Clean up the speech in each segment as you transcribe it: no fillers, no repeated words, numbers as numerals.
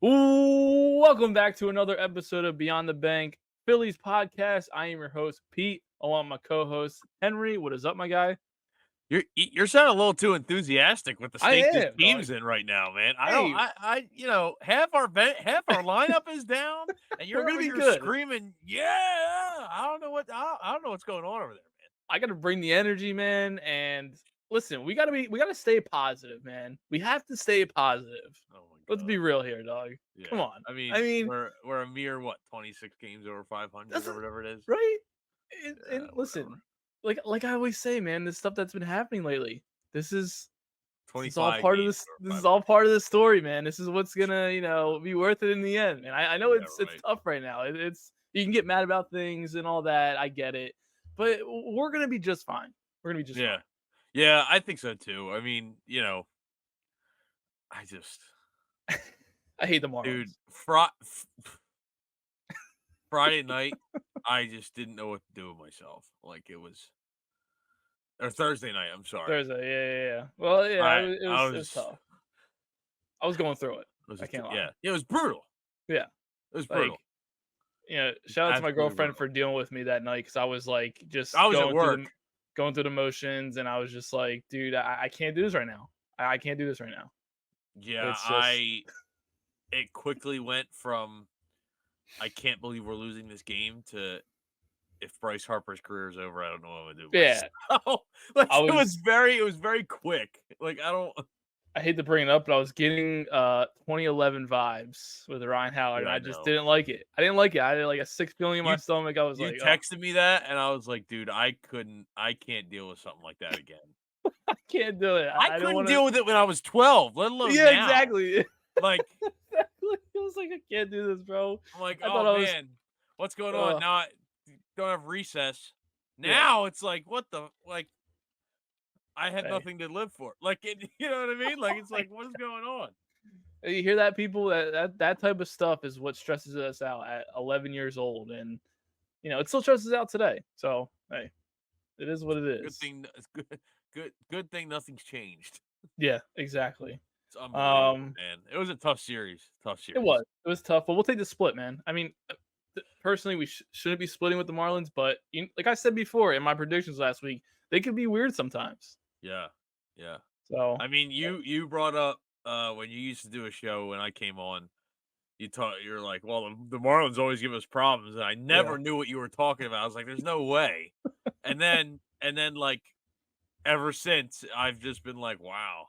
Ooh, welcome back to another episode of Beyond the Bank Phillies podcast. I am your host, Pete, along with my co-host, Henry. What is up, my guy? You're sounding a little too enthusiastic with the I state this am, dog. team's in right now, man. I don't, Hey, half our lineup is down, and you're we're gonna over be here good. screaming, "Yeah!" I don't know what's going on over there, man. I gotta bring the energy, man. And listen, we gotta stay positive, man. We have to stay positive. Oh my Let's be god, real here, dog. Come yeah. on. I I mean, mean, we're a mere 26 games over 500 that's or whatever it is. right. And Whatever. listen, like I always say, man, this stuff that's been happening lately. This is This is all 25 part of games this. over This is all 500. part of the story, man. This is what's gonna, be worth it in the end. And I know Yeah, it's right. tough right now. It's you can get mad about things and all that. I get it, but we're gonna be just fine. We're gonna be just fine. Yeah, yeah. I think so too. I mean, I just, I hate the dude, Marlins. Friday night, I just didn't know what to do with myself. Like it was or Thursday night, I'm sorry. Thursday, yeah. Well, yeah, I I it was was tough. I was going through it. it was I a can't lie. yeah, it was brutal. Yeah, It was like brutal. shout out to my Absolutely girlfriend brutal. for dealing with me that night because I was like just I was at work. going through the motions, and I was just like, dude, I can't do this right now. I can't do this right now. Yeah, It's just it quickly went from I can't believe we're losing this game to if Bryce Harper's career is over, I don't know what I'm gonna do with yeah. myself. Like I was it was very quick. Like I hate to bring it up, but I was getting 2011 vibes with Ryan Howard, yeah, and I I just know. didn't like it. I didn't like it. I had like a sick feeling in my You stomach. I was you like, oh, texted me that and I was like, dude, I can't deal with something like that again. I can't do it. I I don't couldn't want to. deal with it when I was 12, let alone Yeah, now. exactly. Like, Exactly. I was like, I can't do this, bro. I'm like, I thought "Oh, I was. man, what's going on?" Uh, Now I don't have recess. yeah. Now it's like, what the like, I had Hey, nothing to live for. Like, you know what I mean? Like, it's like, what is going on? you hear that, people? That type of stuff is what stresses us out at 11 years old, and it still stresses out today. So hey, it is what it Good is. thing it's good thing nothing's changed. Yeah, exactly. It's unbelievable, Um, man. It was a tough series. Tough It series. was. It was tough, but we'll take the split, man. I mean, personally, we shouldn't be splitting with the Marlins, but like I said before in my predictions last week, they could be weird sometimes. Yeah. Yeah. So I mean, you brought up when you used to do a show when I came on, you're like, well, the Marlins always give us problems, and I yeah, never knew what you were talking about. I was like, there's no way. And then like ever since, I've just been like, wow.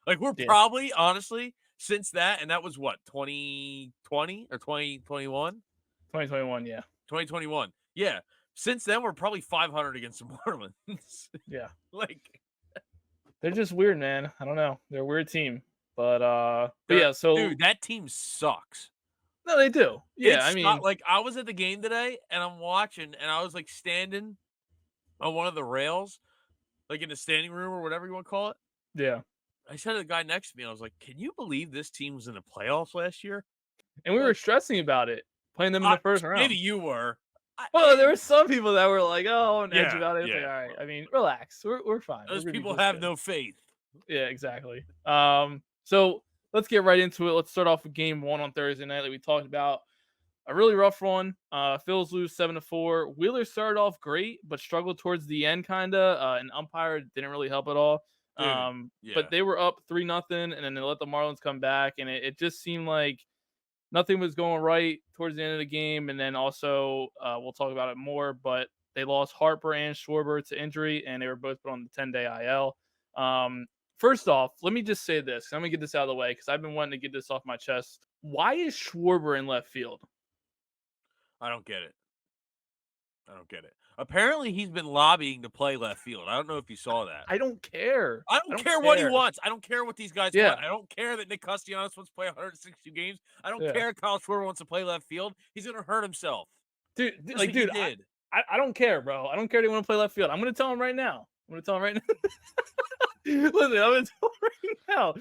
Like we're yeah, probably honestly since that, and that was what 2020 or 2021, 2021, yeah, 2021. Yeah. Since then, we're probably 500 against the Marlins. yeah. Like They're just weird, man. I don't know. They're a weird team, but they're yeah. So dude, that team sucks. no, they do. Yeah, I It's not mean, like I was at the game today and I'm watching and I was like standing on one of the rails, like in the standing room or whatever you want to call it. yeah. I said to the guy next to me, I was like, "Can you believe this team was in the playoffs last year?" And we were Like, stressing about it, playing them in the first maybe round. you were. Well, there were some people that were like, "Oh, on edge Yeah, about it." It's like, yeah. all right. Well, I mean, relax. We're fine. We're those gonna be people just have good. no faith. Yeah, exactly. So let's get right into it. Let's start off with game one on Thursday night, like we talked about. A really rough one. Phillies lose 7-4. Wheeler started off great, but struggled towards the end, kinda. And umpire didn't really help at all. Dude, But yeah. they were up 3-0, and then they let the Marlins come back, and it just seemed like nothing was going right towards the end of the game. And then also, we'll talk about it more, but they lost Harper and Schwarber to injury, and they were both put on the 10-day IL. First off, let me just say this. I'm going to get this out of the way because I've been wanting to get this off my chest. Why is Schwarber in left field? I don't get it. I don't get it. Apparently, he's been lobbying to play left field. I don't know if you saw that. I don't care. I I don't don't care what he care. wants. I don't care what these guys want. Yeah, I don't care that Nick Castellanos wants to play 162 games. I don't yeah. care Kyle Schwarber wants to play left field. He's going to hurt himself. Just like he Dude, did. I don't care, bro. I don't care they want to play left field. I'm going to tell him right now. I'm going to tell him right now. Listen, I'm going to tell him right now.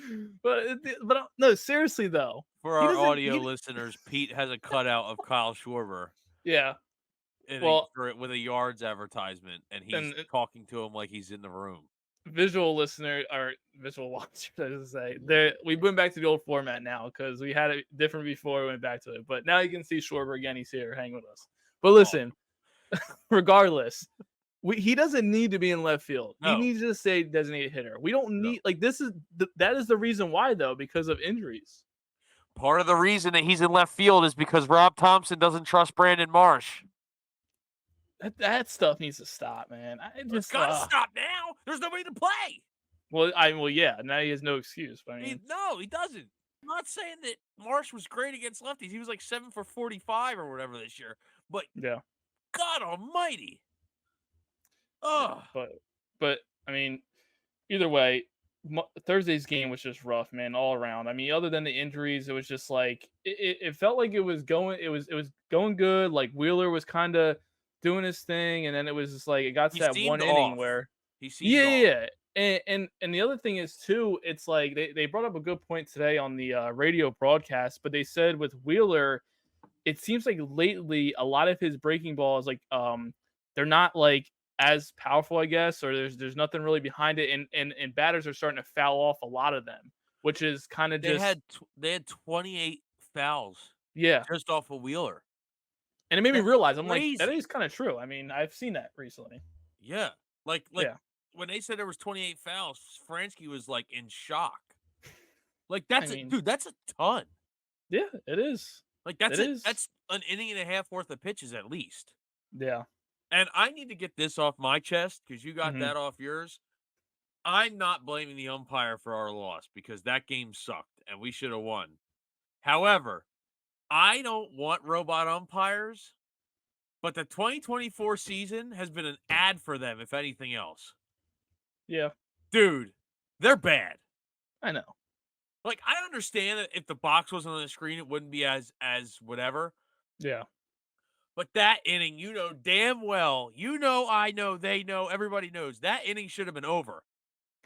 But no, seriously though, For he our doesn't. audio listeners, Pete has a cutout of Kyle Schwarber Yeah. Well, with a yards advertisement, and he's and talking to him like he's in the room. visual listener or visual watcher, I should say. We went back to the old format now because we had it different before we went back to it. But now you can see Schwarber again. He's here hanging with us. But listen, Awesome. regardless, he doesn't need to be in left field. He No, needs to say designated hitter. We don't no. need like this is that is the reason why though because of injuries. Part of the reason that he's in left field is because Rob Thompson doesn't trust Brandon Marsh. That stuff needs to stop, man. I It's just got to stop now. There's nobody to play. well yeah. Now he has no excuse. But I mean, No, he doesn't. I'm not saying that Marsh was great against lefties. He was like 7 for 45 or whatever this year. But yeah. God Almighty, Yeah, ugh. but I mean, either way, Thursday's game was just rough, man, all around. I mean, other than the injuries, it was just like it felt like it was going good. Like Wheeler was kind of doing his thing, and then it was just like it got to He that seemed one inning off. where He seemed yeah, yeah, off. yeah. And the other thing is too, it's like they brought up a good point today on the radio broadcast, but they said with Wheeler, it seems like lately a lot of his breaking balls like they're not like as powerful, I guess, or there's nothing really behind it, and batters are starting to foul off a lot of them, which is kind of just They had 28 fouls yeah. just off of Wheeler. And it made me That's realize I'm like that crazy. is kind of true. I mean, I've seen that recently. Yeah. Like Yeah, when they said there was 28 fouls, Fransky was like in shock. Like I that's a mean, dude, that's a ton. yeah, it is. Like It is. that's an inning and a half worth of pitches at least. Yeah. And I need to get this off my chest because you got Hmm. that off yours. I'm not blaming the umpire for our loss because that game sucked and we should have won. However, I don't want robot umpires, but the 2024 season has been an ad for them, if anything else. Yeah, Dude, they're bad. I know. Like, I understand that if the box wasn't on the screen, it wouldn't be as whatever. Yeah. But that inning, you know damn well, you know, I know, they know, everybody knows that inning should have been over.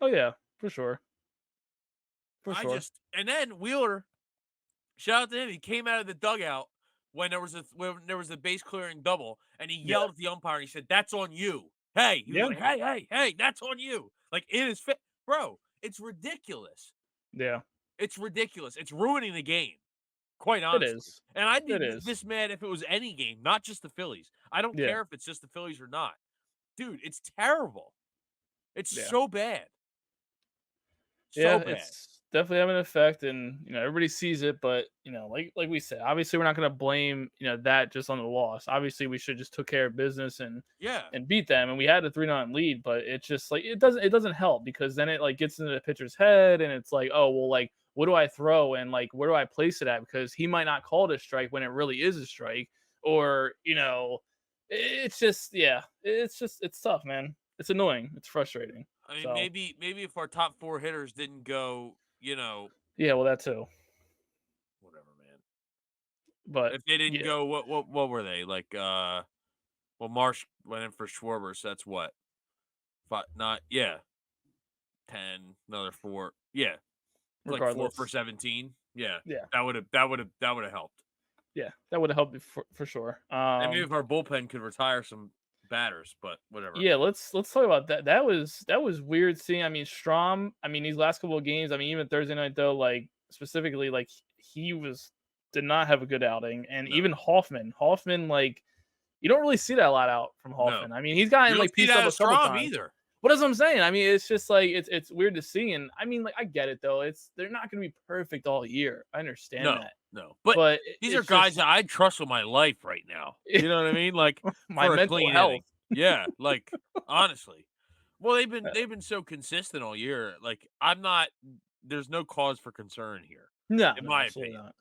Oh yeah, for sure. For sure. And then Wheeler, shout out to him. He came out of the dugout when there was a base clearing double, and he Yeah. yelled at the umpire. And he said, "That's on you." Hey, he was Yeah. like, "Hey, hey, hey, that's on you!" Like in his face, bro. It's ridiculous. Yeah. It's ridiculous. It's ruining the game, quite It honestly. is. And I'd be It is. this mad if it was any game, not just the Phillies. I don't Yeah. care if it's just the Phillies or not, dude. It's terrible. It's Yeah. so bad, Yeah, so bad. it's definitely having an effect, and everybody sees it. But like we said, obviously we're not going to blame that just on the loss. Obviously, we should just took care of business Yeah, and beat them, and we had a 3-0 lead. But it's just like it doesn't help because then it like gets into the pitcher's head, and it's like, oh well, like what do I throw and like where do I place it at because he might not call it a strike when it really is a strike, or it's just it's tough, man. It's annoying. It's frustrating. I mean, So maybe if our top four hitters didn't go, yeah, well that too. whatever, man. But If they didn't yeah, go, what were they like? Well, Marsh went in for Schwarber, so that's what five, not yeah, 10, another four, yeah, like 4 for regardless, 17. Yeah, yeah, that would have helped. yeah, that would have helped for sure. And maybe if our bullpen could retire some batters, but whatever. Yeah, let's talk about that. That was weird seeing. I mean, Strom. I mean, these last couple of games. I mean, even Thursday night though, like specifically, like he did not have a good outing, and No, even Hoffman. Hoffman, like you don't really see that a lot out from no, Hoffman. I mean, he's you gotten don't like see pieced that up a as couple Strom times. either. But that's what I'm saying. I mean, it's just like it's weird to see, and I mean, like I get it though. They're not going to be perfect all year. I understand No, that, no, but but these are it's guys just that I trust with my life right now. You know what I mean? Like my for a mental clean health. inning. Yeah, like honestly. Well, Uh, they've been so consistent all year. Like I'm not. There's no cause for concern here, No, in no, my absolutely opinion.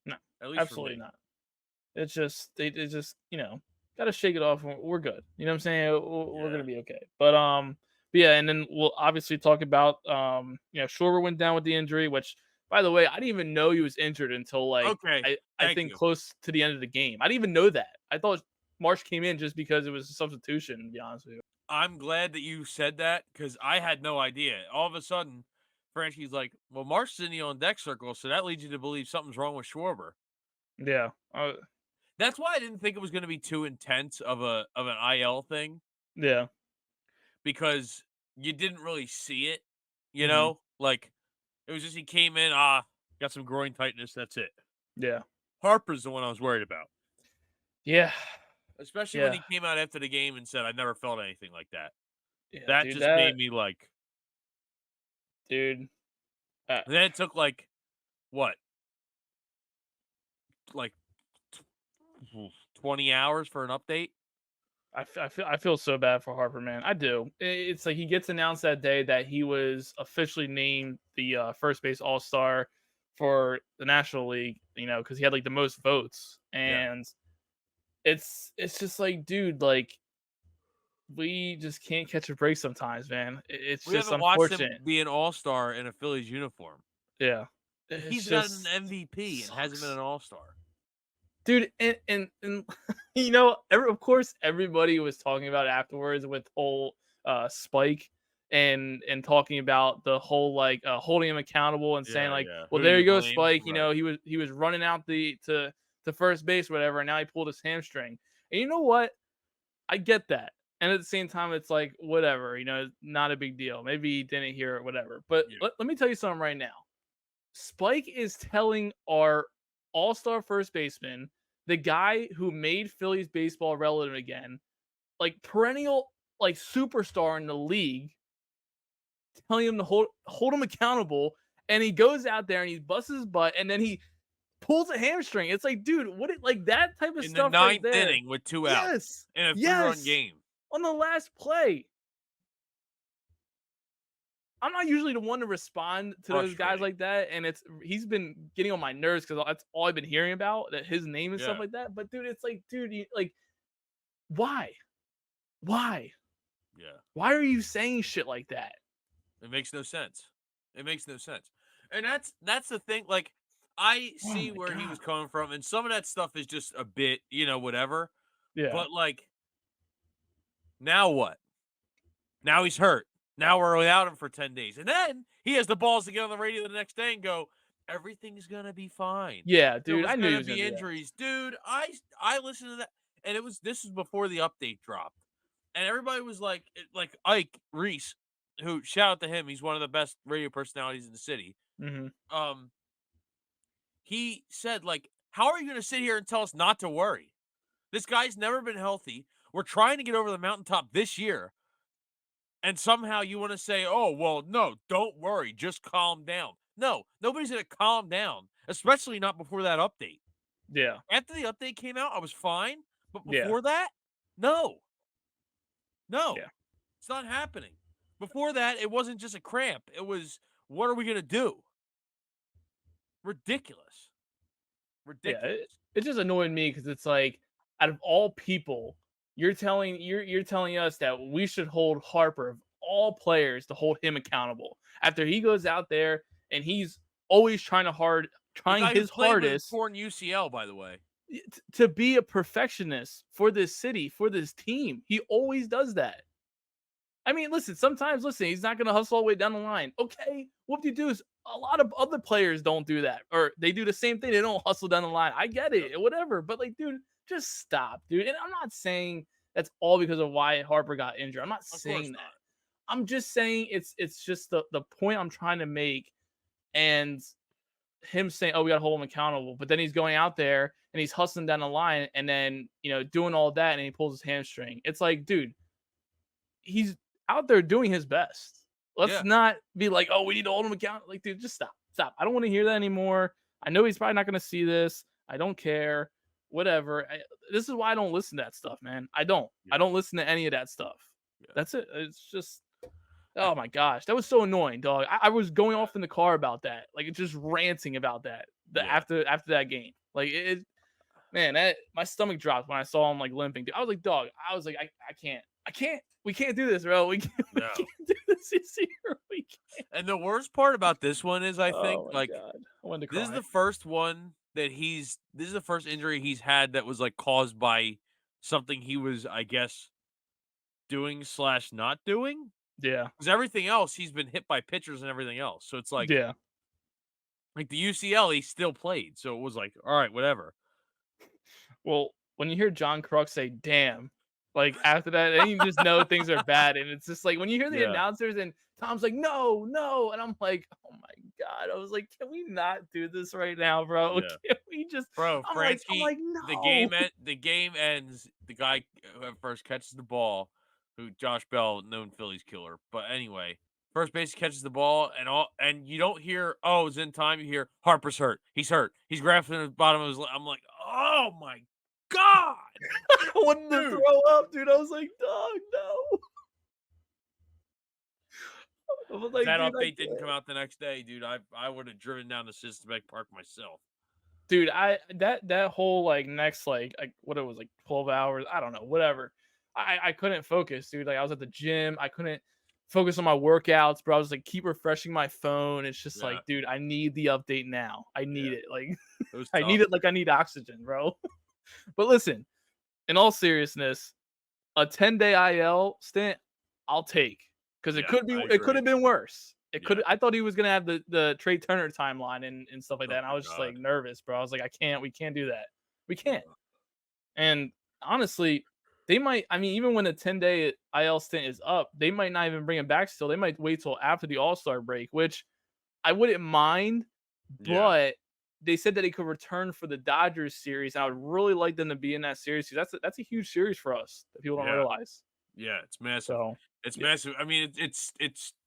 not. No, At least for absolutely me. not. It's just they just got to shake it off. We're good. You know what I'm saying? We're Yeah. gonna be okay. But yeah, and then we'll obviously talk about Schwarber went down with the injury, which by the way I didn't even know he was injured until like Okay. I Thank think you. close to the end of the game. I didn't even know that. I thought Marsh came in just because it was a substitution. To be honest with you. I'm glad that you said that because I had no idea. All of a sudden, Fransky's like, "Well, Marsh's in the on deck circle, so that leads you to believe something's wrong with Schwarber." Yeah. That's why I didn't think it was going to be too intense of an IL thing Yeah. because you didn't really see it, you Mhm. know? Like, it was just he came in, got some groin tightness, that's it. Yeah. Harper's the one I was worried about, Yeah. especially when Yeah. he came out after the game and said, "I never felt anything like that." Yeah, That dude, just made me like dude, uh, then it took, like, what? Like, tw 20 hours for an update? I feel so bad for Harper, man. I do. It's like he gets announced that day that he was officially named the first base All Star for the National League. Because he had like the most votes, Yeah. and it's just like, dude, like we just can't catch a break sometimes, man. It's We just haven't watched him unfortunate. be an all-star in a Phillies uniform. Yeah, He's it's got an just MVP and hasn't been an sucks. all-star. Dude, and of course, everybody was talking about it afterwards with whole Spike and talking about the whole like holding him accountable and saying Yeah, like, yeah. well, Who do there you you go, blame? Spike. Right. He was running out the to first base, whatever, and now he pulled his hamstring. And you know what? I get that. And at the same time, it's like whatever, not a big deal. Maybe he didn't hear it, whatever. But Yeah. let me tell you something right now. Spike is telling our all-star first baseman, the guy who made Phillies baseball relevant again, like perennial like superstar in the league, telling him to hold him accountable, and he goes out there and he busts his butt, and then he pulls a hamstring. It's like, dude, like that type of In the stuff right ninth there. inning with 2 outs Yes, in a 3-run yes, game. on the last play. I'm not usually the one to respond to those guys Frustrating. like that, and he's been getting on my nerves because that's all I've been hearing about, that his name and stuff Yeah. like that. But dude, it's like, dude, like, why, why, Yeah. why are you saying shit like that? It makes no sense. It makes no sense. And that's the thing, like, I Oh see my where he god. was coming from, and some of that stuff is just a bit, whatever. Yeah, But, like, now what? Now he's hurt. Now we're without him for 10 days. And then he has the balls to get on the radio the next day and go, "Everything's gonna be fine. yeah, There dude. was I knew he gonna was gonna be do that. injuries." Dude, I listened to that, and this was before the update dropped. And everybody was like Ike Reese, who, shout out to him, he's one of the best radio personalities in the city. Hmm. Um, he said, like, "How are you gonna sit here and tell us not to worry? This guy's never been healthy. We're trying to get over the mountaintop this year. And somehow you want to say, oh, well, no, don't worry, just calm down." No, nobody's going to calm down, especially not before that update. Yeah, After the update came out, I was fine. But yeah, before that, no, no, yeah, it's not happening. Before that, it wasn't just a cramp. It was, what are we going to do? Ridiculous. yeah. It, Ridiculous. it just annoyed me because it's like, out of all people, you're telling us that we should hold Harper of all players to hold him accountable after he goes out there and he's always The trying guy who his played with a hardest torn UCL, by the way. to be a perfectionist for this city, for this team. He always does that. I mean, listen, he's not going to hustle all the way down the line. Okay, what do you do is a lot of other players don't do that, or they do the same thing. They don't hustle down the line. I get Yep. it, whatever. But like, dude, just stop, dude. And I'm not saying that's all because of why Harper got injured. I'm not Of course saying that. not. I'm just saying it's just the point I'm trying to make, and him saying, "Oh, we got to hold him accountable," but then he's going out there and he's hustling down the line, and then doing all that, and he pulls his hamstring. It's like, dude, he's out there doing his best. Let's Yeah. not be like, "Oh, we need to hold him accountable." Like, dude, just stop, stop. I don't want to hear that anymore. I know he's probably not going to see this. I don't care. Whatever. This is why I don't listen to that stuff, man. I don't. I Yeah. don't listen to any of that stuff. Yeah. That's it. It's just, oh my gosh, that was so annoying, dog. I was going off in the car about that, like it's just ranting about that. Yeah. After that game, like man, that my stomach dropped when I saw him like limping. Dude, I was like, dog. I was like, I can't. We can't do this, bro. We No. can't do this this year. We can't. And the worst part about this one is, I think, Oh my like, god, I wanted to this is cry. the first one that this is the first injury he's had that was, like, caused by something he was, I guess, doing slash not doing. Yeah, Because everything else, he's been hit by pitchers and everything else. So it's yeah. like the UCL, he still played. So it was like, all right, whatever. Well, when you hear John Kruk say "damn," Like, after that, then you just know things are bad, and it's just like, when you hear the Yeah, announcers and Tom's like, "No, no," and I'm like, "Oh my god." I was like, "Can we not do this right now, bro? yeah. Can we just" Bro, I'm Fransky, like, "No." the game ends, the guy who at first catches the ball, who Josh Bell, known Phillies killer. But anyway, first base catches the ball and you don't hear, "Oh, it's in time." You hear, "Harper's hurt. He's hurt. He's grasping the bottom of his leg." I'm like, "Oh my god, I wanted to dude." throw up, dude. I was like, "Dog, no." I was If like, that "Dude, I update didn't come can't." out the next day, dude, I would have driven down to Systematic Park myself. Dude, that whole, like, next, what it was, like, 12 hours, I don't know, whatever. I couldn't focus, dude. Like, I was at the gym, I couldn't focus on my workouts, bro. I was like, keep refreshing my phone. It's just Yeah, like, dude, I need the update now. I need yeah. it. Like, It was I need tough. it like I need oxygen, bro. But listen, in all seriousness, a 10-day IL stint, I'll take, because Yeah, I it could agree. have been worse. It could Yeah. I thought he was gonna have the Trey Turner timeline and stuff like that. Oh And I my was just like god. nervous, bro. I was like, we can't do that. We can't. Uh, And honestly, they might, I mean, even when the 10-day IL stint is up, they might not even bring him back still. They might wait till after the All-Star break, which I wouldn't mind, yeah. but they said that he could return for the Dodgers series. And I would really like them to be in that series, 'cause that's a huge series for us that people don't Yeah. realize. Yeah, it's massive. So, It's yeah, massive. I mean, it's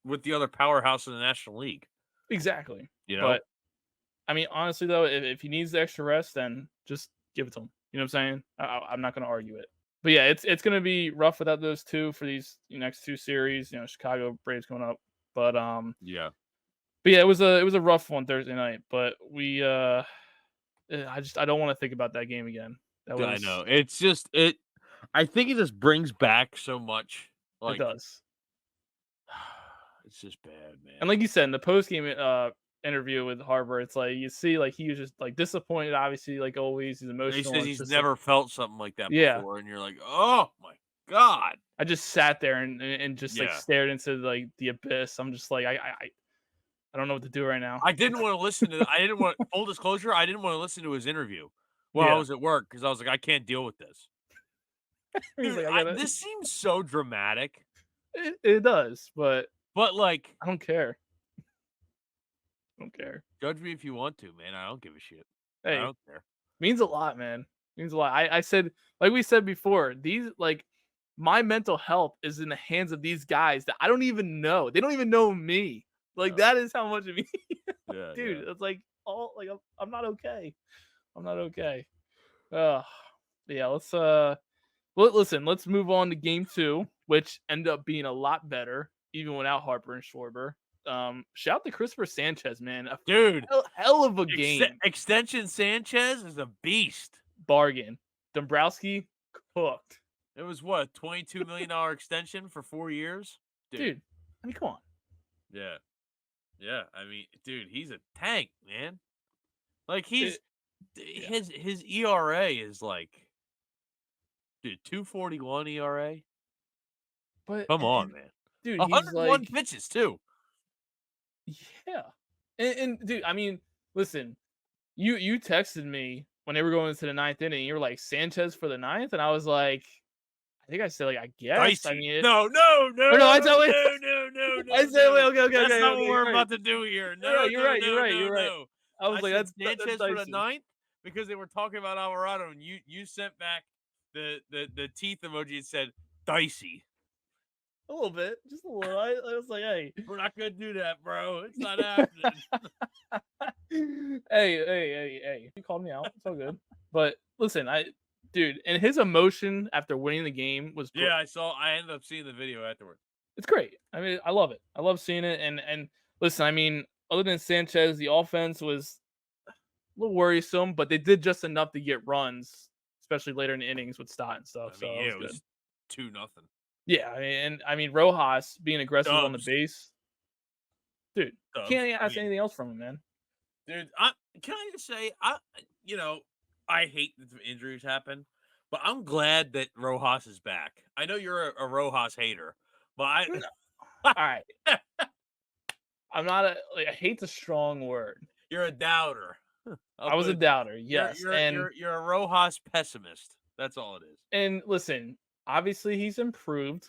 with the other powerhouse in the National League, exactly. you know? But I mean, honestly though, if he needs the extra rest, then just give it to him. You know what I'm saying? I'm not going to argue it. But yeah, it's going to be rough without those two for these next two series. Chicago Braves coming up. But Yeah. but yeah, it was a rough one Thursday night. But I don't want to think about that game again. That I was know. It's just I think it just brings back so much. It Like does. it's just bad, And man. like you said in the post game interview with Harbor, it's like you see like he was just like disappointed. Obviously, like always, he's He emotional. says It's he's just like, never felt something like that yeah. before, and you're like, "Oh my god." I just sat there and just like Yeah. stared into like the abyss. I'm just like I don't know what to do right now. I didn't wanna listen to I didn't want full disclosure, I didn't wanna listen to his interview while I Yeah, was at work because I was like, "I can't deal with this." he's Dude, like, I gotta. this seems so dramatic, It does, but but, like, I don't care. I don't care. judge me if you want to, man. I don't give a shit. I Hey, don't care. means a lot, man. Means a lot. I said, like we said before, these like my mental health is in the hands of these guys that I don't even know. They don't even know me. Like No. that is how much of me, Yeah, yeah. dude. It's like all like I'm not okay. I'm not okay. Uh, yeah. Listen. Let's move on to game two, which ended up being a lot better, even without Harper and Schwarber. Shout out to Christopher Sanchez, man. A Dude, hell of a game. Extension Sanchez is a beast. Bargain. Dombrowski cooked. It was what, $22 million extension for 4 years? Dude, Dude, I mean, come on. yeah. Yeah, I mean, dude, he's a tank, man. Like, It, he's yeah. his ERA is like, dude, 2.41 ERA? But Come on, and man. dude, he's 101 like, pitches too. yeah. And dude, I mean, listen, you texted me when they were going into the ninth inning. You were like Sanchez for the ninth, and I was like, I think I said like I guess. I Dicey. mean, No, no, or no, no, I said wait, no, no, no, I no, said wait, no. okay, okay, That's okay, not what okay. we're You're right. about to do here. You're No, right. You're no, right. You're no, right. no, You're right. no. I was I like, said that's Sanchez for the dicey. ninth because they were talking about Alvarado, and you sent back the teeth emoji and said dicey. A little bit, just a little. I was like, hey, We're not gonna do that, bro. It's not happening. hey. You called me out. It's all good. But listen, dude, and his emotion after winning the game was great. Yeah, I ended up seeing the video afterward. It's great. I mean, I love it. I love seeing it. And listen, I mean, other than Sanchez, the offense was a little worrisome, but they did just enough to get runs, especially later in the innings with Stott and stuff. I So mean, it yeah, was it good. was 2-0. Yeah, I mean Rojas being aggressive on the Dubs. base, dude. Dubs. Can't I ask mean, anything else from him, man. dude, can I just say, you know, I hate that the injuries happen, but I'm glad that Rojas is back. I know you're a Rojas hater, but No. All right, I'm not a like, I hate's a strong word. you're a doubter. I'll I was put a it. doubter, yes, You're a Rojas pessimist. That's all it is. and listen, obviously he's improved.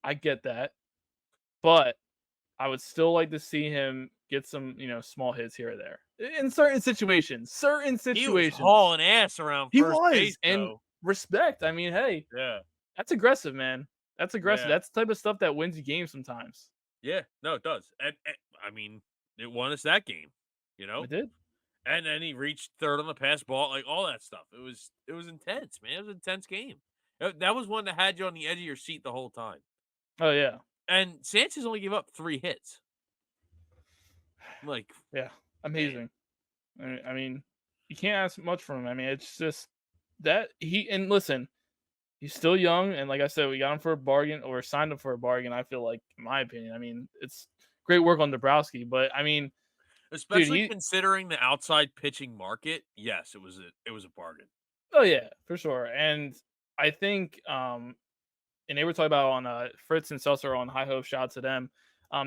I get that, but I would still like to see him get some, small hits here or there in certain situations. Certain He was situations. hauling ass around He first base, was, and though. respect. I mean, hey, Yeah. that's aggressive, man. That's aggressive. Yeah. That's the type of stuff that wins you games sometimes. Yeah. No, it does. And I mean, it won us that game, you know? It did. And then he reached third on the pass ball, like all that stuff. It was intense, man. It was an intense game. That was one that had you on the edge of your seat the whole time. Oh yeah, And Sanchez only gave up 3 hits. Like, yeah, man. amazing. I mean, you can't ask much from him. I mean, it's just that he and listen, he's still young, and like I said, we got him for a bargain or signed him for a bargain. I feel like, in my opinion, I mean, it's great work on Dabrowski, but I mean, dude, Especially considering the outside pitching market, yes, it was a bargain. oh yeah, for sure, and I think, and they were talking about on Fritz and Susser on High Hope. Shout out to them.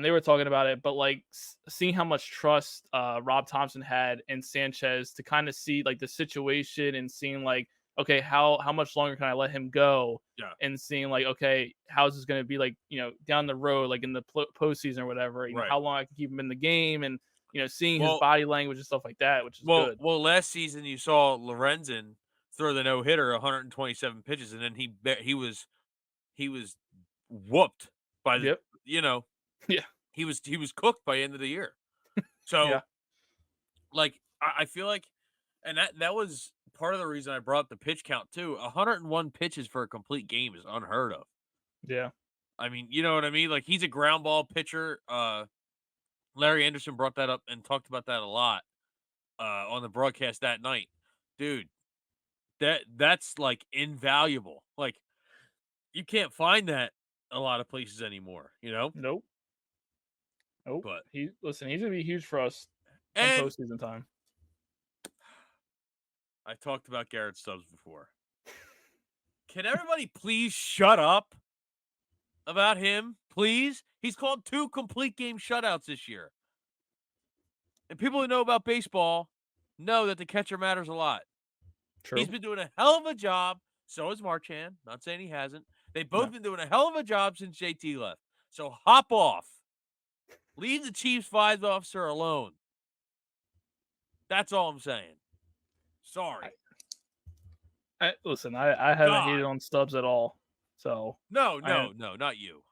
They were talking about it, but like seeing how much trust Rob Thompson had in Sanchez to kind of see like the situation and seeing like, okay, how much longer can I let him go? Yeah. And seeing like, okay, how's this going to be like, down the road, like in the postseason or whatever, Right. how long I can keep him in the game and, seeing his Well body language and stuff like that, which is well good. well, last season you saw Lorenzen throw the no-hitter 127 pitches, and then he was whooped by the Yep. you know, Yeah. he was cooked by the end of the year. So, Yeah. like, I feel like and that was part of the reason I brought up the pitch count too. 101 pitches for a complete game is unheard of. Yeah. I mean, you know what I mean? Like, he's a ground ball pitcher. Larry Anderson brought that up and talked about that a lot on the broadcast that night. Dude, that's like invaluable. Like, you can't find that a lot of places anymore, you know? Nope. Nope. But Listen, he's gonna be huge for us come and postseason time. I talked about Garrett Stubbs before. Can everybody please shut up about him? Please? He's called 2 complete game shutouts this year. And people who know about baseball know that the catcher matters a lot. He's True. been doing a hell of a job. So is Marchand. Not saying he hasn't. They've both No. been doing a hell of a job since JT left. So hop off. Leave the Chiefs 5 officer alone. That's all I'm saying. I, Sorry. listen, I haven't hated God. on Stubbs at all. So No, I no, no, not you.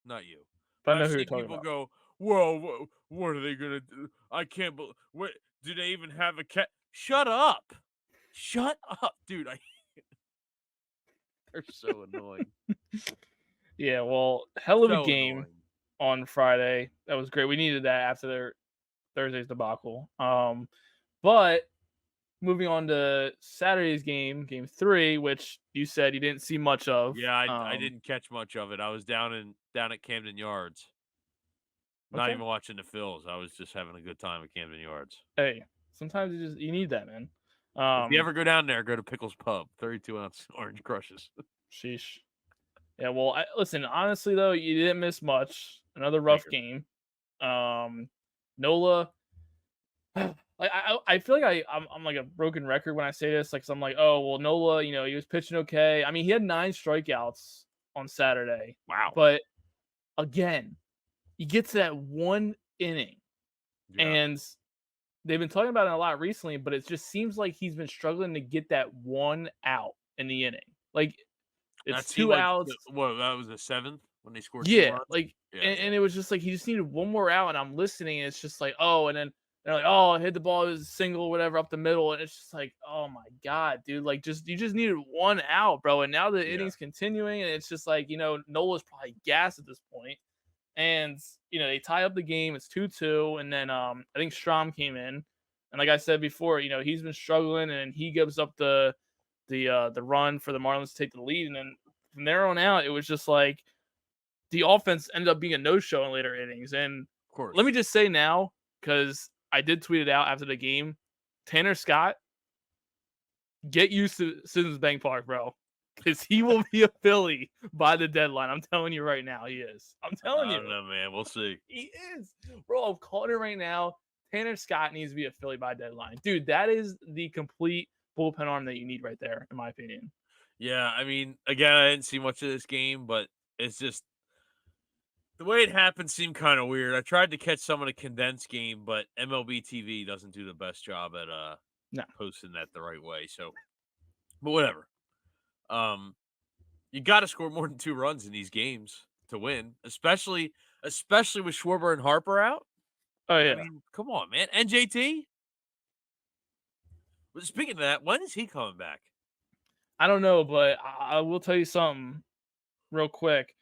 Not you. but But I know I've who you're seen talking people about. go, "Whoa, what are they gonna do? I can't believe. What do they even have a cat? Shut up, shut up, dude. They're so annoying, Yeah, well, hell of a so game annoying. on Friday. That was great. We needed that after their Thursday's debacle. But moving on to Saturday's game, game 3, which you said you didn't see much of. Yeah, I didn't catch much of it. I was down at Camden Yards, not Okay. even watching the Phils. I was just having a good time at Camden Yards. Hey, sometimes you need that, man. If you Um, ever go down there, go to Pickles Pub, 32-ounce orange crushes. sheesh. Yeah, well, listen, honestly though, you didn't miss much. Another rough Figured. game. Nola, like I feel like I'm like a broken record when I say this. Like, 'cause I'm like, oh well, Nola, he was pitching okay. I mean, he had 9 strikeouts on Saturday, Wow. but again, you get to that one inning, Yeah, and they've been talking about it a lot recently, but it just seems like he's been struggling to get that one out in the inning. Like, it's that seemed two like outs. that was the 7th when they scored 2 Yeah, runs? like, Yeah, and yeah. it was just like he just needed one more out, and I'm listening, and it's just like, oh, and then they're like, oh, I hit the ball, it was a single, whatever, up the middle, and it's just like, oh my god, dude, like, you just needed one out, bro, and now the Yeah. inning's continuing, and it's just like, Nola's probably gassed at this point, and they tie up the game, it's 2-2, and then I think Strom came in, and like I said before, he's been struggling, and he gives up the run for the Marlins to take the lead, and then from there on out, it was just like the offense ended up being a no-show in later innings. And Of let me course. just say now, because I did tweet it out after the game, Tanner Scott, get used to Citizens Bank Park, bro. Because he will be a Philly by the deadline. I'm telling you right now, he is. I'm telling I don't you. know, man. We'll see. He is. Bro, I'm calling it right now. Tanner Scott needs to be a Philly by deadline. Dude, that is the complete bullpen arm that you need right there, in my opinion. Yeah, I mean, again, I didn't see much of this game, but it's just the way it happened seemed kind of weird. I tried to catch some of the condensed game, but MLB TV doesn't do the best job at No. posting that the right way. So, but whatever. Um, you got to score more than 2 runs in these games to win, especially with Schwarber and Harper out. Oh I yeah. mean, come on, man. And JT. But speaking of that, when is he coming back? I don't know, but I will tell you something real quick.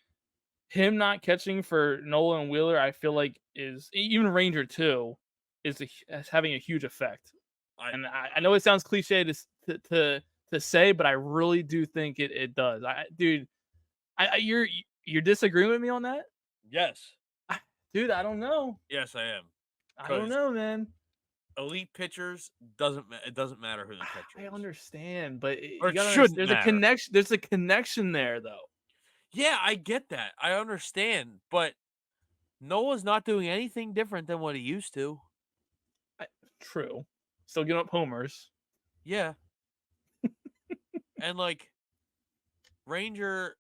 Him not catching for Nola and Wheeler, I feel like even Ranger too, is having a huge effect. I And I know it sounds cliche to say, but I really do think it does. Dude, you're disagreeing with me on that? yes, Dude, I don't know. yes, I am. I don't Because know, man. elite pitchers it doesn't matter who the I catcher is, understand, but or you it gotta understand. shouldn't matter. There's a connection there, though. Yeah, I get that. I understand, but Noah's not doing anything different than what he used to. I, True. Still giving up homers. Yeah, and like Ranger,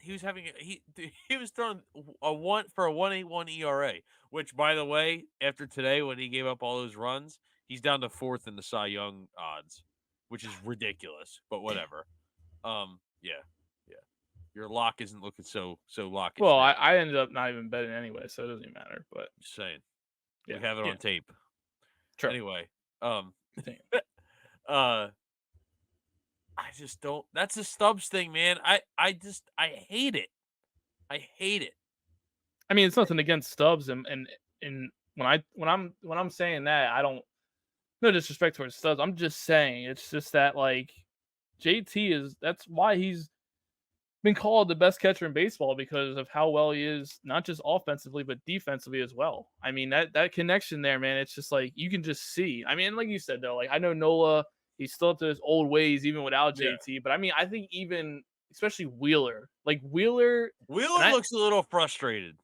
he was having he was throwing a 1.81 ERA, which by the way, after today when he gave up all those runs, he's down to 4th in the Cy Young odds, which is ridiculous, but whatever. Yeah. Yeah. Your lock isn't looking so lockish Well, now. I ended up not even betting anyway, so it doesn't even matter. But Just saying. We yeah, have it yeah, on tape. true. Anyway, um Continue. uh I just don't that's a Stubbs thing, man. I hate it. I hate it. I mean, it's nothing against Stubbs, and when I'm saying that, I don't no disrespect towards Stubbs. I'm just saying it's just that like JT is that's why he's been called the best catcher in baseball because of how well he is, not just offensively but defensively as well. I mean that connection there, man. It's just like you can just see. I mean, like you said though, like I know Nola, he's still up to his old ways even without Yeah. JT. But I mean, I think even especially Wheeler, like Wheeler, and Wheeler I looks a little frustrated.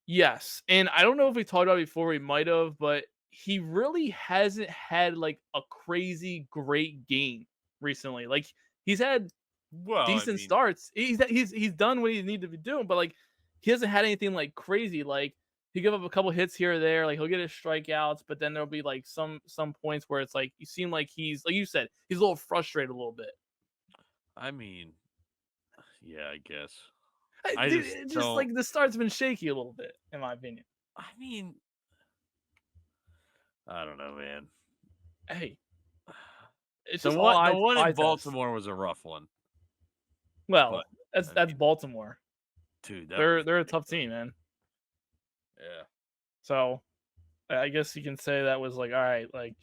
yes, and I don't know if we talked about it before. We might have, but he really hasn't had like a crazy great game recently. Like he's had Well, I decent mean, starts. He's done what he needed to be doing, but like he hasn't had anything like crazy. Like he give up a couple hits here or there. Like he'll get his strikeouts, but then there'll be like some points where it's like you seem like he's like you said he's a little frustrated a little bit. I mean, yeah, I guess. I Dude, just it's just don't like the start's been shaky a little bit, in my opinion. I mean, I don't know, man. Hey, it's The just all one the eyes one eye in test. Baltimore was a rough one, but Well, I that's mean, Baltimore. dude, that was They're a tough ridiculous. team, man. Yeah. So I guess you can say that was like, all right, like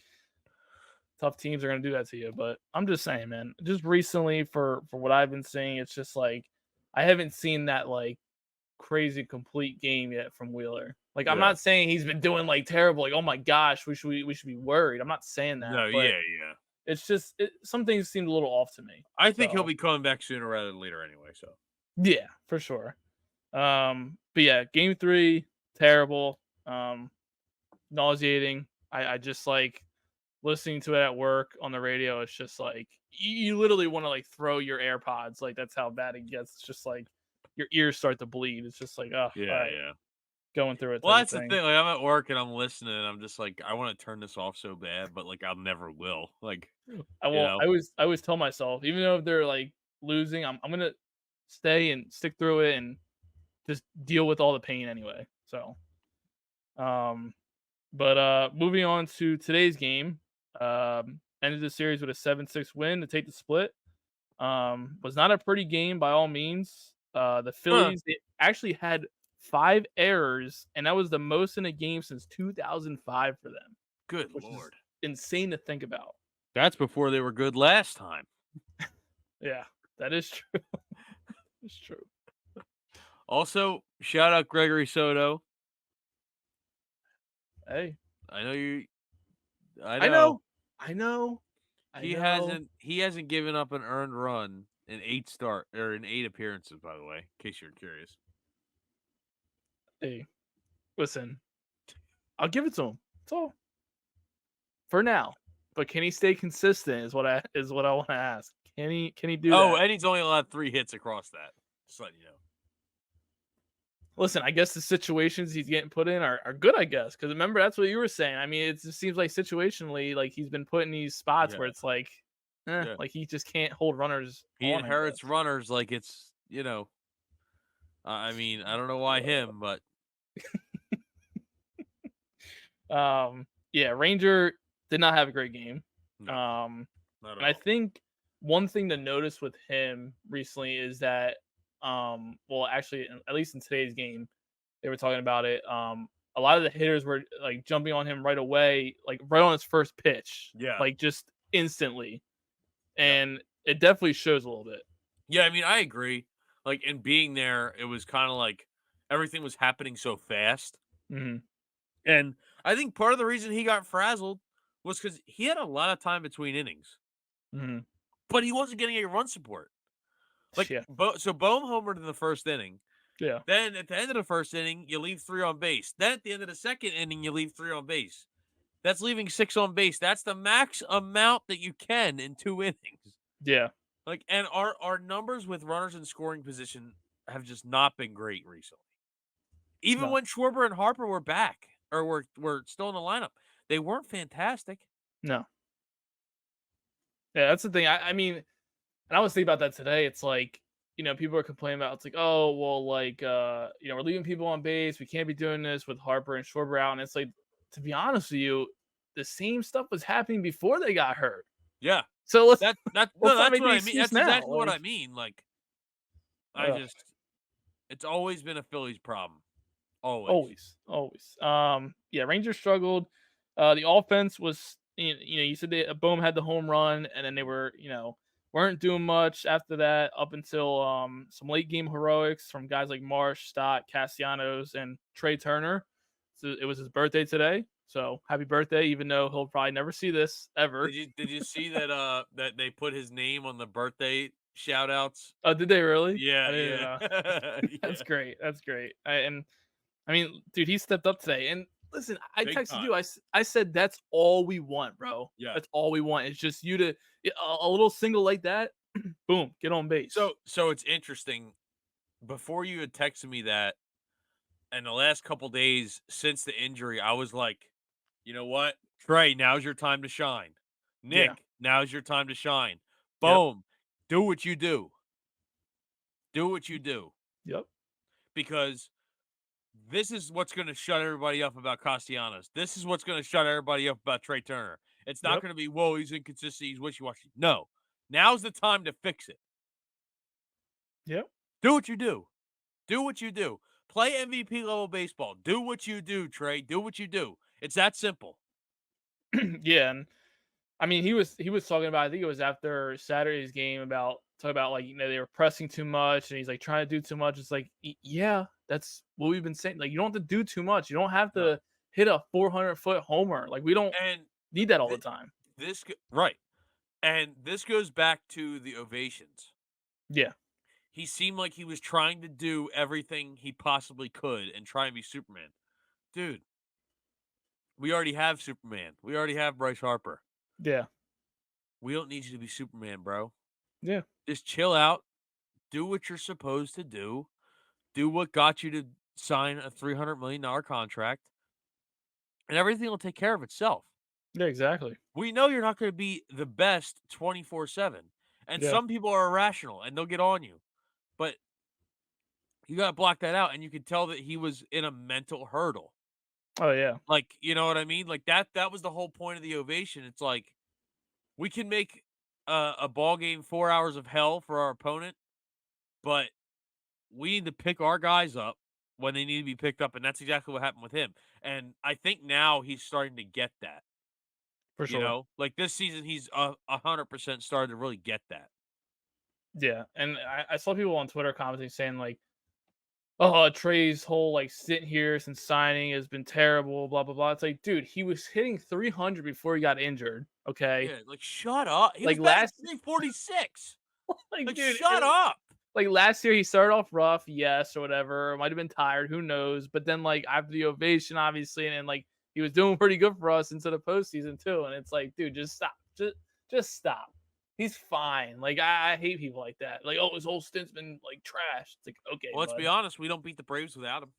tough teams are gonna do that to you. But I'm just saying, man, just recently for what I've been seeing, it's just like I haven't seen that like crazy complete game yet from Wheeler. Like I'm Yeah. not saying he's been doing like terrible, like oh my gosh, we should be worried. I'm not saying that, No, but yeah, yeah. it's just some things seemed a little off to me. I think he'll So be coming back sooner rather than later anyway, so. yeah, for sure. But yeah, game three, terrible. Nauseating. I just like listening to it at work on the radio. It's just like you literally want to like throw your AirPods. Like that's how bad it gets. It's just like your ears start to bleed. It's just like, oh, all Yeah, right, yeah. going through it Well, type of that's the thing. thing, like, I'm at work and I'm listening and I'm just like, I wanna turn this off so bad, but, like, I'll never will, like, I you will. know? I always tell myself, even though if they're like losing, I'm gonna stay and stick through it and just deal with all the pain anyway. So, um, but moving on to today's game, ended the series with a 7-6 win to take the split. Was not a pretty game by all means. The Huh. Phillies they actually had 5 errors, and that was the most in a game since 2005 for them, Good which is lord. insane to think about. That's before they were good last time. Yeah, that is true. It's true. Also, shout out Gregory Soto. Hey, I know you I I know. know, I know, I He know. hasn't he hasn't given up an earned run in 8 appearances, by the way, in case you're curious. Hey, listen, I'll give it to him. That's all for now. But can he stay consistent? Is what I want to ask. Can he do Oh, that? and he's only allowed 3 hits across that. Just letting you know. Listen, I guess the situations he's getting put in are good, I guess, because remember that's what you were saying. I mean, it just seems like situationally, like he's been put in these spots where Yeah, it's yeah. like he just can't hold runners He on, I inherits guess. runners like it's, I mean, I don't know why him, but Yeah, Ranger did not have a great game. no, Um, not at and I all. think one thing to notice with him recently is that, well, actually, at least in today's game, they were talking about it. A lot of the hitters were like jumping on him right away, like right on his first pitch, Yeah, like just instantly, yeah. and it definitely shows a little bit. Yeah, I mean, I agree. Like, in being there, it was kinda like everything was happening so fast, Hmm. and I think part of the reason he got frazzled was because he had a lot of time between innings, Hmm. but he wasn't getting any run support. Like, Yeah, So Bohm homered in the first inning. yeah, Then at the end of the first inning, you leave 3 on base. Then at the end of the second inning, you leave 3 on base. That's leaving 6 on base. That's the max amount that you can in 2 innings. yeah. Like, and our numbers with runners in scoring position have just not been great recently. Even No, when Schwarber and Harper were back or were still in the lineup, they weren't fantastic. no. Yeah, that's the thing. I mean, and I was thinking about that today. It's like, people are complaining about it's like, oh, well, like we're leaving people on base. We can't be doing this with Harper and Schwarber out. And it's like, to be honest with you, the same stuff was happening before they got hurt. Yeah. So let's That no, let's not that's make what the I mean. excuse That's now. exactly what Like, I mean. Like, I ugh, just it's always been a Phillies problem. Always. always, always. Yeah, Rangers struggled. The offense was, you said Bohm had the home run, and then they were, weren't doing much after that up until some late game heroics from guys like Marsh, Stott, Castellanos, and Trey Turner. So it was his birthday today. So happy birthday, even though he'll probably never see this ever. Did you see that that they put his name on the birthday shout outs? Oh, did they really? Yeah, I didn't even yeah. know. That's Yeah. great. That's great. I mean, dude, he stepped up today. And listen, I Big texted time. you. I said that's all we want, bro. Yeah. That's all we want. It's just you to a little single like that. Boom, get on base. So it's interesting. Before you had texted me that, and the last couple days since the injury, I was like, you know what? Trey, now's your time to shine. Yeah. Nick, now's your time to shine. Yep. Boom. Do what you do. Do what you do. Yep. Because this is what's going to shut everybody up about Castellanos. This is what's going to shut everybody up about Trey Turner. It's not Yep. going to be, whoa, he's inconsistent, he's wishy washy. No. Now's the time to fix it. Yep. Do what you do. Do what you do. Play MVP level baseball. Do what you do, Trey. Do what you do. It's that simple. Yeah. And I mean, he was talking about. I think it was after Saturday's game about talking about like they were pressing too much, and he's like trying to do too much. It's like, yeah, that's what we've been saying. Like you don't have to do too much. You don't have No. to hit a 400-foot homer. Like we don't And need that all the th- time. right. And this goes back to the ovations. Yeah. He seemed like he was trying to do everything he possibly could and try and be Superman. Dude, we already have Superman. We already have Bryce Harper. Yeah. We don't need you to be Superman, bro. Yeah. Just chill out. Do what you're supposed to do. Do what got you to sign a $300 million contract, and everything will take care of itself. Yeah. Exactly. We know you're not going to be the best 24/7. And Yeah. some people are irrational and they'll get on you. But you got to block that out. And you could tell that he was in a mental hurdle. Oh yeah. Like, you know what I mean? Like that was the whole point of the ovation. It's like we can make a ball game 4 hours of hell for our opponent, but we need to pick our guys up when they need to be picked up, and that's exactly what happened with him. And I think now he's starting to get that. For sure. Like this season, he's 100% started to really get that. Yeah. And I saw people on Twitter commenting saying like, "Oh, Trey's whole like sit here since signing has been terrible." Blah blah blah. It's like, dude, he was hitting 300 before he got injured. Okay. Yeah, like shut up. He was Like batting last, 346. like Like dude, shut up. like last year he started off rough, yes, or whatever. Might have been tired, who knows? But then like after the ovation, obviously, and then like he was doing pretty good for us into the postseason too. And it's like, dude, just stop, just stop. He's fine. Like I hate people like that. Like, oh, his whole stint's been like trash. It's like, okay, Well, let's be bud. honest, we don't beat the Braves without him.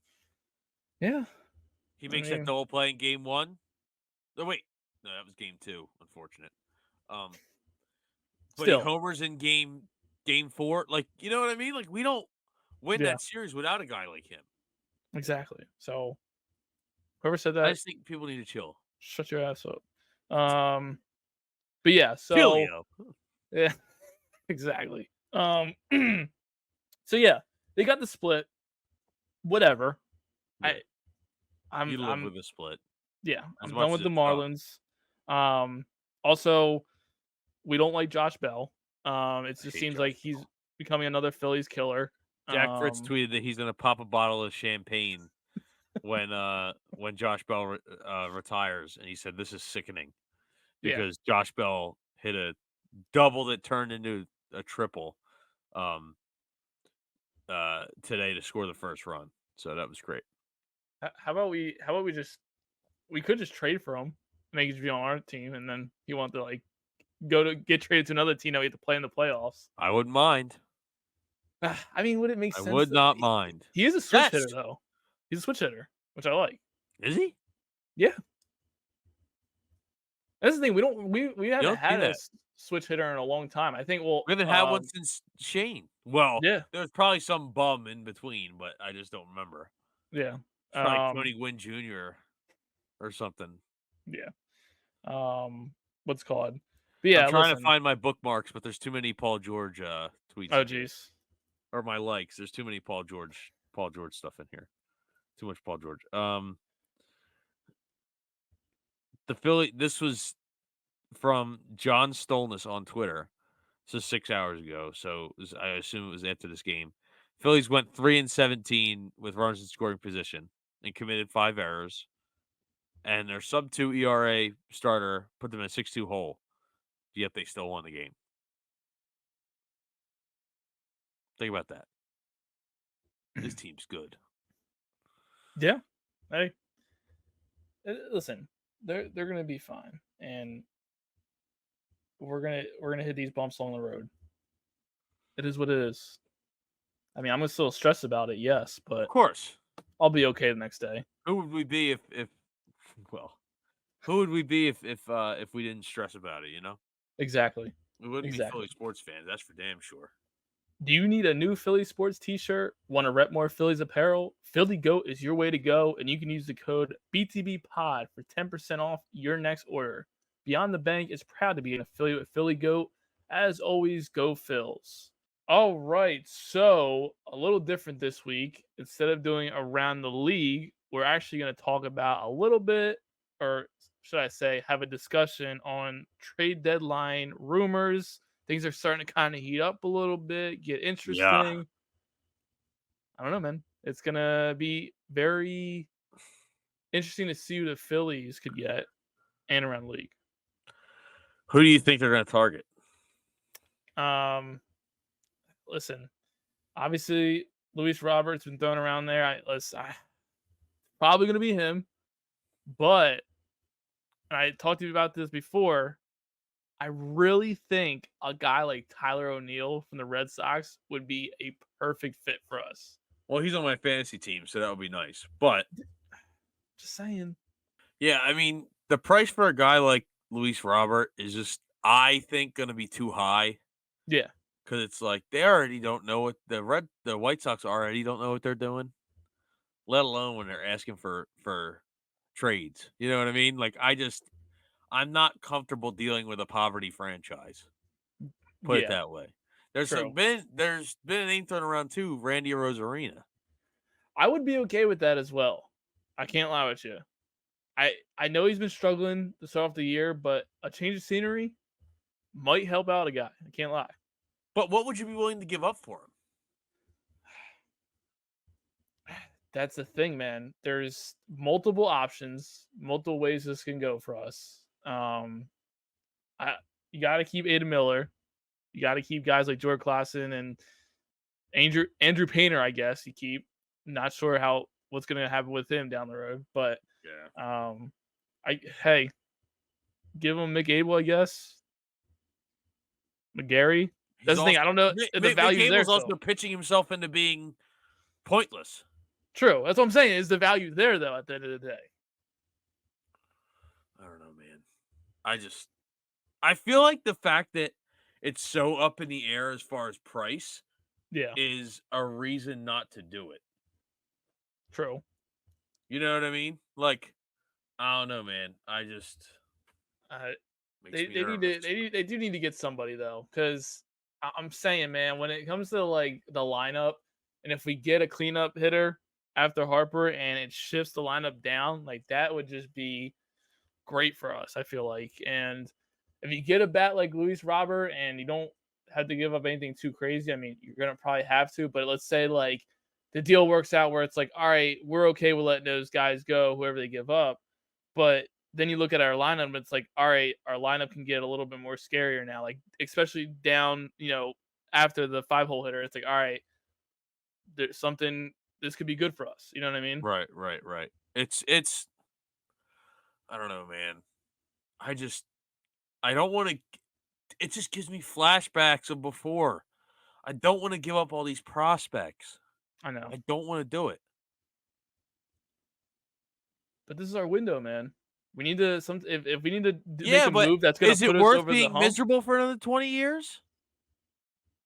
Yeah. He I makes that mean, double play in game 1. No, wait. No, that was game 2, unfortunate. Um, but he still, homers in game 4. Like, you know what I mean? Like, we don't win yeah, that series without a guy like him. exactly. So whoever said I that, just think people need to chill. shut your ass up. But yeah, so Chillio. yeah, exactly. So yeah, they got the split. Whatever. Yeah. I I'm You live I'm with a split yeah, as I'm done much with as the it sucks. Marlins. Also, we don't like Josh Bell. It I just hate seems Josh like he's Bell. becoming another Phillies killer. Jack Fritz Um, tweeted that he's gonna pop a bottle of champagne when Josh Bell retires, and he said this is sickening yeah. because Josh Bell hit a double that turned into a triple um today to score the first run. So that was great. How about we just we could just trade for him, make it be on our team, and then he want to like go to get traded to another team that we have to play in the playoffs. I wouldn't mind. I mean, would it make I sense? would not mind. He is a switch Yes. hitter though. He's a switch hitter, which I like. Is he? Yeah, that's the thing. We You haven't don't see had a that. switch hitter in a long time. I think. Well, We haven't had one since Shane. Well, yeah, there's probably some bum in between, but I just don't remember. yeah, It's probably um, Tony Gwynn Jr. or something. yeah. What's it called? But I'm yeah, trying to listen. find my bookmarks, but there's too many Paul George tweets Oh, in here. jeez. Or my likes. There's too many Paul George stuff in here. Too much Paul George. The Philly this was from John Stolness on Twitter. So 6 hours ago. So I assume it was after this game. Phillies went 3-17 with runners in scoring position and committed 5 errors. And their sub 2 ERA starter put them in a 6-2 hole. Yet they still won the game. Think about that. This team's good. Yeah. Hey, listen. They're gonna be fine, and we're gonna hit these bumps along the road. It is what it is. I mean, I'm gonna still stress about it, yes, Of but course. I'll be okay the next day. Who would we be if well, who would we be if we didn't stress about it, you know? Exactly. We wouldn't be Exactly. Philly sports fans, that's for damn sure. Do you need a new Philly sports t-shirt? Want to rep more Phillies apparel? Philly Goat is your way to go, and you can use the code BTBPOD for 10% off your next order. Beyond the Bank is proud to be an affiliate with Philly Goat. As always, go Phils. All right, so a little different this week. Instead of doing around the league, we're actually going to talk about a little bit, or should I say, have a discussion on trade deadline rumors. Things are starting to kind of heat up a little bit, get Yeah. interesting. I don't know, man. It's gonna be very interesting to see who the Phillies could get and around the league. Who do you think they're gonna target? Um, listen, obviously Luis Roberts been thrown around there. Probably gonna be him, but and I talked to you about this before. I really think a guy like Tyler O'Neill from the Red Sox would be a perfect fit for us. Well, he's on my fantasy team, so that would be nice. But Just saying. yeah, I mean, the price for a guy like Luis Robert is just, I think, gonna be too high Yeah. because it's like they already don't know what the White Sox already don't know what they're doing, let alone when they're asking for trades. You know what I mean? Like I'm not comfortable dealing with a poverty franchise. Put it Yeah. that way. There's True. some been there's been a name thrown around too, Randy Rosarina. I would be okay with that as well. I can't lie with you. I know he's been struggling to start off the year, but a change of scenery might help out a guy. I can't lie. But what would you be willing to give up for him? That's the thing, man. There's multiple options, multiple ways this can go for us. I You got to keep Ada Miller. You got to keep guys like George Klassen and Andrew Painter. I guess you keep. Not sure how what's going to happen with him down the road, but Yeah. um, I hey, give him Mick Abel, I guess. McGarry. He's That's the thing. also I don't know the Mick value's there Abel's still. also pitching himself into being pointless. True. That's what I'm saying. Is the value there though? At the end of the day. I don't know, man. I feel like the fact that it's so up in the air as far as price Yeah. is a reason not to do it. True. You know what I mean? Like, I don't know, man. Uh, Makes they me they need nervous. to they do need to get somebody though, because I'm saying, man, when it comes to like the lineup, and if we get a cleanup hitter after Harper and it shifts the lineup down, like that would just be great for us. I feel like, and if you get a bat like Luis Robert and you don't have to give up anything too crazy, I mean, you're gonna probably have to. But let's say like the deal works out where it's like, all right, we're okay with letting those guys go, whoever they give up. But then you look at our lineup, it's like, all right, our lineup can get a little bit more scarier now, like especially down, after the 5 hole hitter. It's like, all right, there's something this could be good for us. You know what I mean? Right, right, right. It's I don't know, man. I just I don't want to. It just gives me flashbacks of before. I don't want to give up all these prospects. I know, I don't want to do it. but this is our window, man. We need to if we need to make Yeah, a but move that's gonna is it put us worth over the being hump. miserable for another 20 years?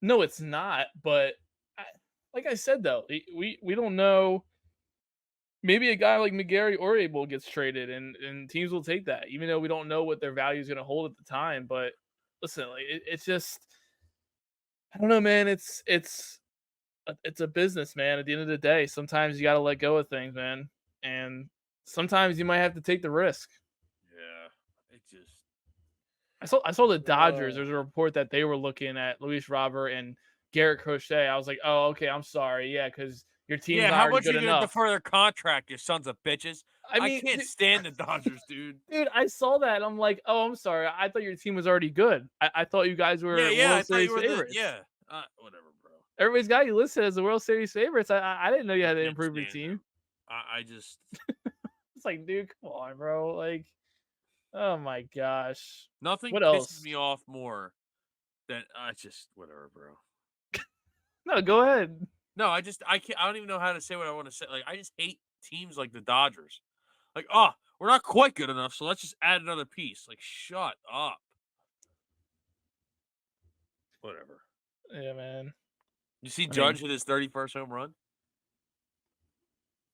No, it's not. But I, like I said, though, we don't know. Maybe a guy like McGarry or Abel gets traded, and teams will take that, even though we don't know what their value is going to hold at the time. But listen, like it's just I don't know, man. It's a business, man. At the end of the day, sometimes you got to let go of things, man, and sometimes you might have to take the risk. Yeah, it just. I saw the Dodgers. Uh, There's a report that they were looking at Luis Robert and Garrett Crochet. I was like, oh, okay, I'm sorry, yeah, because your team's yeah, not how already much are good you gonna enough. defer their contract, you sons of bitches? I I mean, can't stand the Dodgers, dude. dude, I saw that. I'm like, oh, I'm sorry. I thought your team was already good. I thought you guys Yeah, were yeah, I World thought you Series were the favorites. yeah. Whatever, bro. Everybody's got you listed as the World Series favorites. I didn't know you I had to can't improve your stand team. them. I just It's like, dude, come on, bro. Like, oh my gosh. nothing What pisses else? me off more than I just whatever, bro. No, go ahead. No, I can't I don't even know how to say what I want to say. Like I just hate teams like the Dodgers. Like, oh, we're not quite good enough, so let's just add another piece. Like, shut up. Whatever. Yeah, man. You see I mean, Judge hit his 31st home run?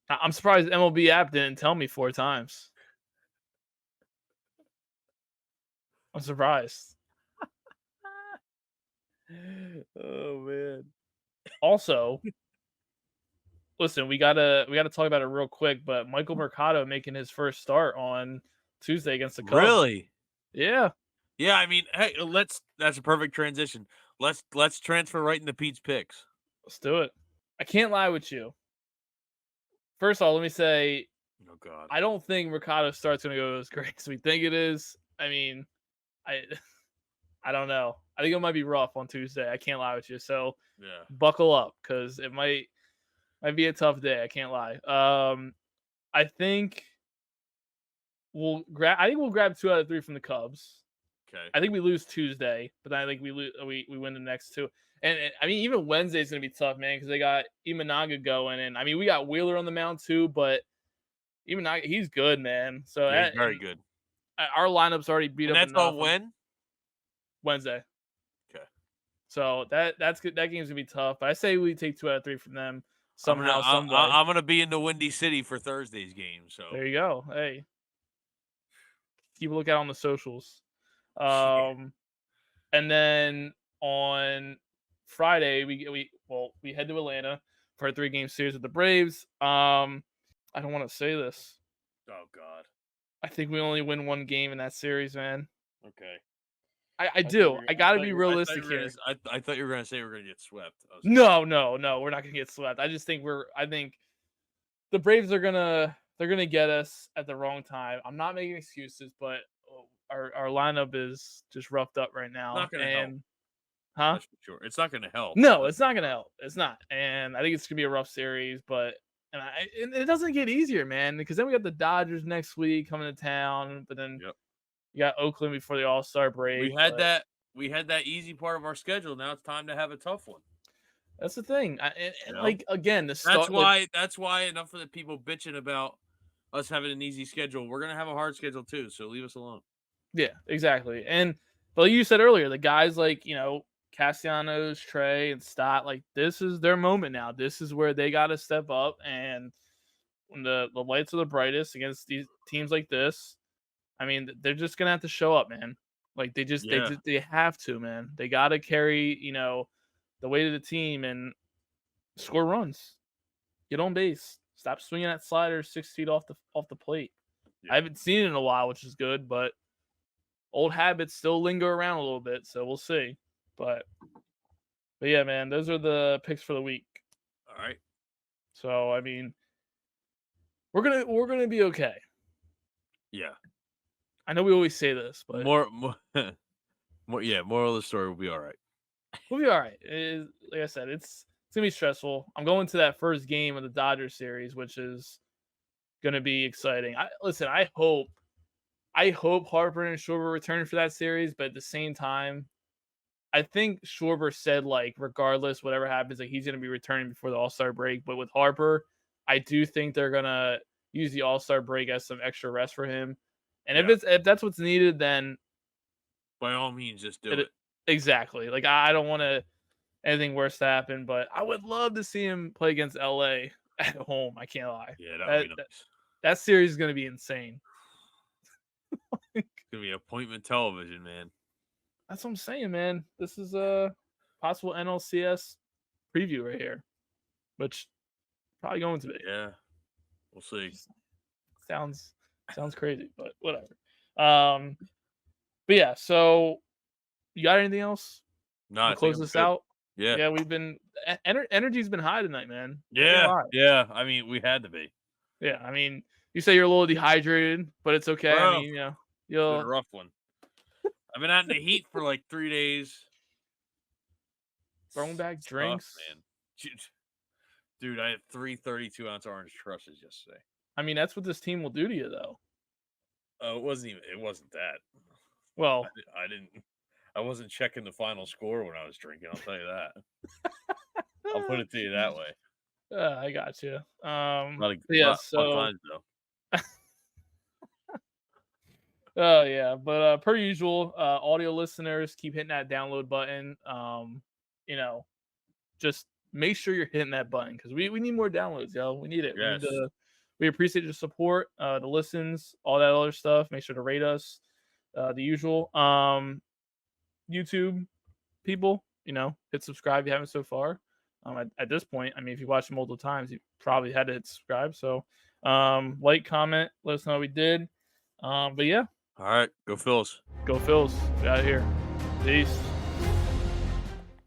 I'm surprised MLB app didn't tell me 4 times. I'm surprised. Oh man. Also, listen, we gotta talk about it real quick. But Michael Mercado making his first start on Tuesday against the Cubs. Really? Yeah, Yeah, I mean, hey, that's a perfect transition. Let's transfer right into Pete's picks. let's do it. I can't lie with you. First of all, let me say Oh god. I don't think Mercado's start's gonna go as great as we think it is. I mean, I I don't know. I think it might be rough on Tuesday. I can't lie with you. So Yeah. buckle up because it might be a tough day. I can't lie. I think I think we'll grab 2 out of 3 from the Cubs. Okay. I think we lose Tuesday, but then I think we win the next 2. And I mean, even Wednesday's gonna be tough, man, because they got Imanaga going, and I mean, we got Wheeler on the mound too, but Imanaga, he's good, man. So Yeah, he's that, very and good. our lineup's already beat And up that's on enough on when? Wednesday. Okay. So that's good. That game's gonna be tough. But I say we take 2 out of 3 from them somehow, some way. I'm gonna be in the Windy City for Thursday's game. So There you go. Hey, keep a lookout on the socials. yeah. Um, and then on Friday we head to Atlanta for a 3-game series with the Braves. I don't want to say this. Oh god. I think we only win 1 game in that series, man. Okay. I do. I got to be I thought you realistic were gonna here. I thought you were gonna say we're gonna get swept. I was No, no, no. We're not gonna get swept. I just think I think the Braves are they're gonna get us at the wrong time. I'm not making excuses, but our lineup is just roughed up right now. not gonna help. And huh? That's for sure. It's not gonna help. No, it's not gonna help. It's not. And I think it's gonna be a rough series, but and it doesn't get easier, man, because then we got the Dodgers next week coming to town, but then Yep. you got Oakland before the All-Star We break. had But that. we had that easy part of our schedule. Now it's time to have a tough one. That's the thing. You And know, like again, the that's start. Like, why. That's why enough of the people bitching about us having an easy schedule. We're gonna have a hard schedule too. So leave us alone. yeah, exactly. And but like you said earlier, the guys like Castellanos, Trey, and Stott, like this is their moment now. This is where they got to step up, and when the lights are the brightest against these teams like this, I mean, they're just gonna have to show up, man. Like Yeah, they have to, man. They got to carry the weight of the team and score runs. Get on base. Stop swinging that slider 6 feet off the plate. I yeah. haven't seen it in a while, which is good, but old habits still linger around a little bit, so we'll see. But yeah, man, those are the picks for the week. All right. So I mean, we're gonna be okay. Yeah. I know we always say this, but More, more. Yeah. Moral of the story will be all right. we'll be all right. Like I said, it's gonna be stressful. I'm going to that first game of the Dodgers series, which is gonna be exciting. Listen. I hope Harper and Schwarber return for that series, but at the same time, I think Schwarber said like regardless, whatever happens, like he's gonna be returning before the All-Star break. But with Harper, I do think they're gonna use the All-Star break as some extra rest for him. And Yeah. if that's what's needed, then By all means, just do it it. exactly. Like I don't want anything worse to happen, but I would love to see him play against LA at home. I can't lie. Yeah, that would That be that, nice. that series is gonna be insane. It's gonna be appointment television, man. That's what I'm saying, man. This is a possible NLCS preview right here, which probably going to be. Yeah, we'll see. Just sounds crazy, but whatever. Um, but yeah. So you got anything else No, to I think close I'm this good. out? Yeah, Yeah, we've been energy's been high tonight, man. Not gonna yeah, lie. yeah. I mean, we had to be, Yeah, I mean, you say you're a little dehydrated, but it's okay. I bro. mean, It's been a you'll rough one. I've been out in the heat for like 3 days. throwing back It's tough, drinks. man. Dude, I had 3 32-ounce orange crushes yesterday. I mean, that's what this team will do to you, though. Oh, it wasn't that. Well, I didn't. I wasn't checking the final score when I was drinking. I'll tell you that. I'll put it to you that way. I got you. Yeah. Lot fun So, times though. oh yeah, but per usual, audio listeners keep hitting that download button. You know, just make sure you're hitting that button because we need more downloads, yo. We need it. Yes. We appreciate your support, the listens, all that other stuff. Make sure to rate us, the usual. YouTube people, hit subscribe if you haven't so far. At this point, I mean, if you watched it multiple times, you probably had to hit subscribe. So, like, comment, let us know what we did. But yeah, All right, go Phillies. go Phils. Get out of here. Peace.